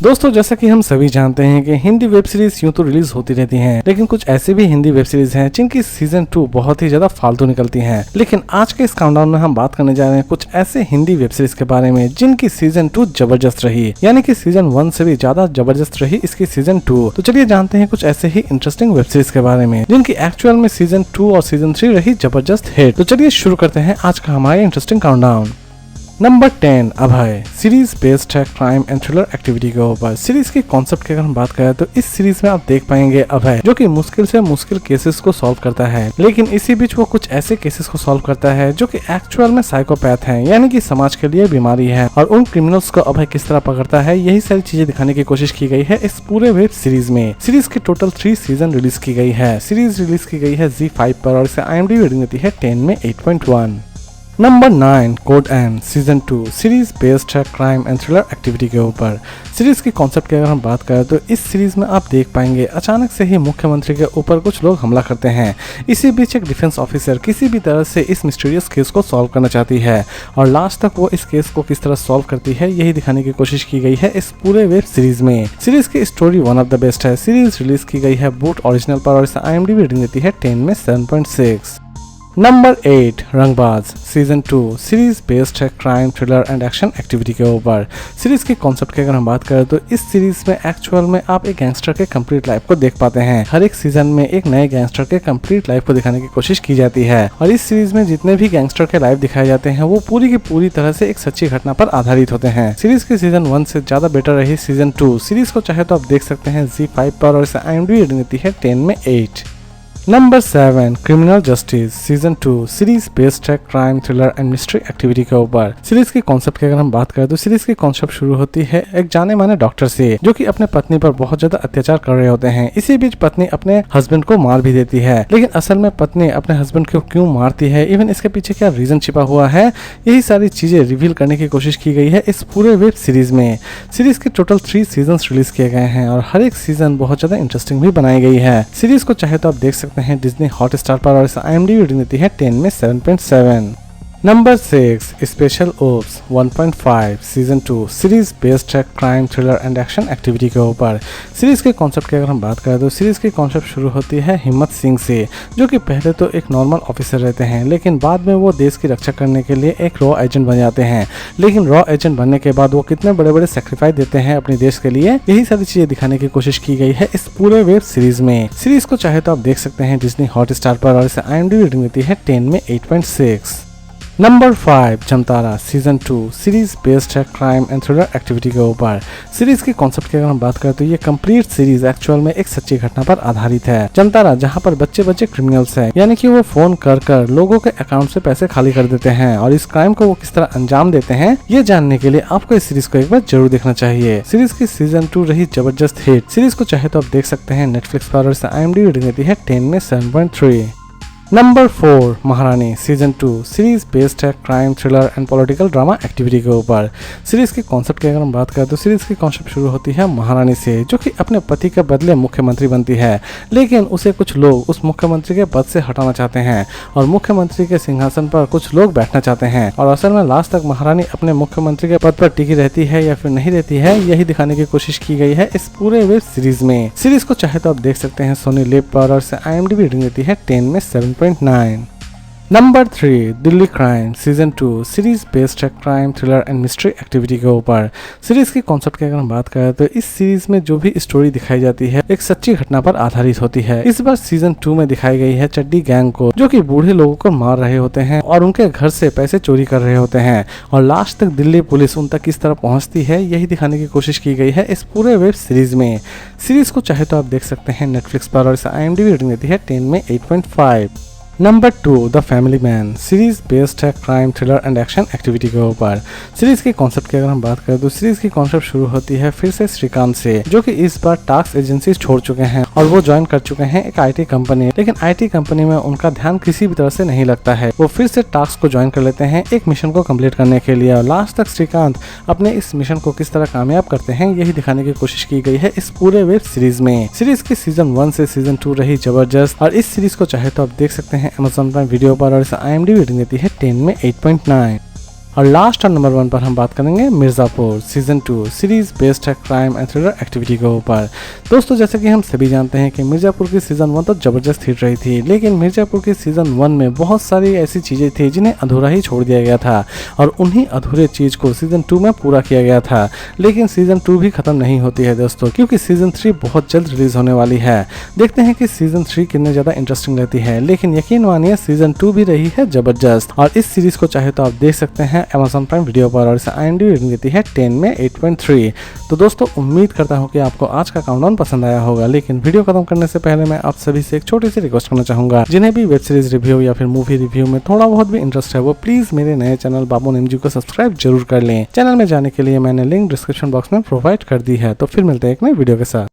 दोस्तों जैसा कि हम सभी जानते हैं कि हिंदी वेब सीरीज यूं तो रिलीज होती रहती हैं, लेकिन कुछ ऐसे भी हिंदी वेब सीरीज हैं जिनकी सीजन 2 बहुत ही ज्यादा फालतू निकलती हैं। लेकिन आज के इस काउंटडाउन में हम बात करने जा रहे हैं कुछ ऐसे हिंदी वेब सीरीज के बारे में जिनकी सीजन 2 जबरदस्त रही, यानी कि सीजन 1 से भी ज्यादा जबरदस्त रही इसकी सीजन 2। तो चलिए जानते हैं कुछ ऐसे ही इंटरेस्टिंग वेब सीरीज के बारे में जिनकी एक्चुअल में सीजन 2 और सीजन 3 रही जबरदस्त हिट। तो चलिए शुरू करते हैं आज का हमारा इंटरेस्टिंग काउंटडाउन। नंबर 10 अभय सीरीज बेस्ड है क्राइम एंड थ्रिलर एक्टिविटी के ऊपर। सीरीज के कॉन्सेप्ट की अगर हम बात करें तो इस सीरीज में आप देख पाएंगे अभय जो कि मुश्किल से मुश्किल केसेस को सॉल्व करता है, लेकिन इसी बीच वो कुछ ऐसे केसेस को सॉल्व करता है जो कि एक्चुअल में साइकोपैथ हैं, यानी कि समाज के लिए बीमारी है, और उन क्रिमिनल्स को अभय किस तरह पकड़ता है यही सारी चीजें दिखाने की कोशिश की गई है इस पूरे वेब सीरीज में। सीरीज की टोटल 3 सीजन रिलीज की गई है। सीरीज रिलीज की गई है ZEE5 पर और इसे IMDb रेटिंग देती है 10 में 8.1। Number 9 Code M season 2 series based है क्राइम एंड थ्रिलर एक्टिविटी के ऊपर। सीरीज के कॉन्सेप्ट की अगर हम बात करें तो इस सीरीज में आप देख पाएंगे अचानक से ही मुख्यमंत्री के ऊपर कुछ लोग हमला करते हैं। इसी बीच एक डिफेंस ऑफिसर किसी भी तरह से इस मिस्टीरियस केस को सॉल्व करना चाहती है और लास्ट तक वो इस केस को किस तरह सॉल्व करती है यही दिखाने की कोशिश की गई है इस पूरे वेब सीरीज में। सीरीज की story one of the best है। सीरीज रिलीज की गई है बूट ओरिजिनल पर और इसे IMDb रेटिंग देती है 10 में 7.6। नंबर 8 रंगबाज सीजन 2 सीरीज बेस्ड है crime thriller and action activity के ऊपर। सीरीज के कॉन्सेप्ट की अगर हम बात करें तो इस सीरीज में एक्चुअल में आप एक गैंगस्टर के कंप्लीट लाइफ को देख पाते हैं। हर एक सीजन में एक नए गैंगस्टर के कंप्लीट लाइफ को दिखाने की कोशिश की जाती है और इस सीरीज में जितने भी गैंगस्टर के लाइफ दिखाए जाते हैं वो पूरी की पूरी तरह से एक सच्ची घटना पर आधारित होते हैं। सीरीज की सीजन 1 से ज्यादा बेटर रही सीजन 2। सीरीज को चाहे तो आप देख सकते हैं ZEE5 पर और इसे IMDb रेटिंग देती है 10 में 8। Number 7 criminal justice season 2 series based है crime thriller and mystery activity के ऊपर। सीरीज के कॉन्सेप्ट की अगर हम बात करें तो सीरीज की कॉन्सेप्ट शुरू होती है एक जाने माने डॉक्टर से जो कि अपने पत्नी पर बहुत ज्यादा अत्याचार कर रहे होते हैं। इसी बीच पत्नी अपने हस्बैंड को मार भी देती है, लेकिन असल में पत्नी अपने हस्बैंड को क्यों मारती है, इवन इसके पीछे क्या रीजन छिपा हुआ है, यही सारी चीजें रिवील करने की कोशिश की गई है इस पूरे वेब सीरीज में। सीरीज के टोटल 3 सीजन रिलीज किए गए हैं और हर एक सीजन बहुत ज्यादा इंटरेस्टिंग भी बनाई गई है। सीरीज को चाहे तो आप देख सकते हैं डिज्नी हॉटस्टार पर और इसे IMDb रेटिंग देती है 10 में 7.7। Number 6 special ops 1.5 season 2 series based है crime thriller and action activity के ऊपर। सीरीज के कॉन्सेप्ट की अगर हम बात करें तो सीरीज की कॉन्सेप्ट शुरू होती है हिम्मत सिंह से जो कि पहले तो एक नॉर्मल ऑफिसर रहते हैं, लेकिन बाद में वो देश की रक्षा करने के लिए एक रॉ एजेंट बन जाते हैं। लेकिन रॉ एजेंट बनने के बाद वो कितने बड़े बड़े सेक्रीफाइस देते हैं अपने देश के लिए, यही सारी चीजें दिखाने की कोशिश की गई है इस पूरे वेब सीरीज में। सीरीज को चाहे तो आप देख सकते हैं डिज्नी हॉटस्टार पर और इसे IMDb रेटिंग देती है 10 में 8.6। Number 5 Jamtara season 2 series based है क्राइम एंड थ्रिलर एक्टिविटी के ऊपर। सीरीज के कॉन्सेप्ट की अगर हम बात करें तो ये कंप्लीट सीरीज एक्चुअल में एक सच्ची घटना पर आधारित है। जमतारा जहां पर बच्चे बच्चे क्रिमिनल्स हैं, यानी कि वो फोन कर कर लोगों के अकाउंट से पैसे खाली कर देते हैं और इस क्राइम को वो किस तरह अंजाम देते हैं ये जानने के लिए आपको इस सीरीज को एक बार जरूर देखना चाहिए। सीरीज की सीजन 2 रही जबरदस्त हिट। सीरीज को चाहे तो आप देख सकते हैं नेटफ्लिक्स पर और इसे IMDb रेटिंग देती है 10 में 7.3। नंबर 4 महारानी सीजन 2 सीरीज बेस्ड है crime thriller and political drama activity के ऊपर। सीरीज के कॉन्सेप्ट की अगर हम बात करें तो सीरीज की कॉन्सेप्ट शुरू होती है महारानी से जो कि अपने पति के बदले मुख्यमंत्री बनती है, लेकिन उसे कुछ लोग उस मुख्यमंत्री के पद से हटाना चाहते हैं और मुख्यमंत्री के सिंहासन पर कुछ लोग बैठना चाहते हैं और असल में लास्ट तक महारानी अपने मुख्यमंत्री के पद पर टिकी रहती है या फिर नहीं रहती है यही दिखाने की कोशिश की गई है इस पूरे वेब सीरीज में। सीरीज को चाहे तो आप देख सकते हैं सोनी लिव पर और इसे IMDb रेटिंग देती है 10 में 7.9। Number 3 Delhi crime season 2 series based है crime thriller and mystery activity के ऊपर। सीरीज के कॉन्सेप्ट की अगर हम बात करें तो इस सीरीज में जो भी स्टोरी दिखाई जाती है एक सच्ची घटना पर आधारित होती है। इस बार सीजन 2 में दिखाई गई है चड्डी गैंग को जो कि बूढ़े लोगों को मार रहे होते हैं और उनके घर से पैसे चोरी कर रहे होते हैं और लास्ट तक दिल्ली पुलिस उन तक किस तरह पहुंचती है यही दिखाने की कोशिश की गई है इस पूरे वेब सीरीज में। सीरीज को चाहे तो आप देख सकते हैं नेटफ्लिक्स पर और इसे IMDb रेटिंग देती है 10 में 8.5। Number 2 the family man series based है crime thriller and action activity के ऊपर। सीरीज के कॉन्सेप्ट की अगर हम बात करें तो सीरीज की कॉन्सेप्ट शुरू होती है फिर से श्रीकांत से जो कि इस बार टास्क एजेंसी छोड़ चुके हैं और वो ज्वाइन कर चुके हैं एक IT कंपनी, लेकिन IT कंपनी में उनका ध्यान किसी भी तरह से नहीं लगता है। वो फिर से टास्क को ज्वाइन कर लेते हैं एक मिशन को कम्प्लीट करने के लिए और लास्ट तक श्रीकांत अपने इस मिशन को किस तरह कामयाब करते हैं यही दिखाने की कोशिश की गई है इस पूरे वेब सीरीज में। सीरीज की सीजन 1 से सीजन 2 रही जबरदस्त और इस सीरीज को चाहे तो आप देख सकते हैं Amazon प्राइम वीडियो पर और इसे IMDb रेटिंग देती है 10 में 8.9। और लास्ट और नंबर 1 पर हम बात करेंगे मिर्जापुर सीजन 2 सीरीज बेस्ड है क्राइम एंड थ्रिलर एक्टिविटी के ऊपर। दोस्तों जैसे कि हम सभी जानते हैं कि मिर्जापुर की सीजन 1 तो जबरदस्त हिट रही थी, लेकिन मिर्जापुर की सीजन 1 में बहुत सारी ऐसी चीजें थी जिन्हें अधूरा ही छोड़ दिया गया था और उन्हीं अधूरे चीज को सीजन 2 में पूरा किया गया था। लेकिन सीजन 2 भी खत्म नहीं होती है दोस्तों, क्योंकि सीजन 3 बहुत जल्द रिलीज होने वाली है। देखते हैं कि सीजन 3 कितने ज्यादा इंटरेस्टिंग रहती है, लेकिन यकीन मानिए सीजन 2 भी रही है जबरदस्त। और इस सीरीज को चाहे तो आप देख सकते हैं Amazon प्राइम वीडियो पर, और इसे IMDb रेटिंग देती है 10 में 8.3। तो दोस्तों उम्मीद करता हूं कि आपको आज का काउंटडाउन पसंद आया होगा, लेकिन वीडियो खत्म करने से पहले मैं आप सभी से एक छोटी सी रिक्वेस्ट करना चाहूंगा। जिन्हें भी वेब सीरीज रिव्यू या फिर मूवी रिव्यू में थोड़ा बहुत भी इंटरेस्ट है, वो प्लीज मेरे नए चैनल बाबू MG को सब्सक्राइब जरूर कर लें। चैनल में जाने के लिए मैंने लिंक डिस्क्रिप्शन बॉक्स में प्रोवाइड कर दी है। तो फिर मिलते हैं एक नई वीडियो के साथ।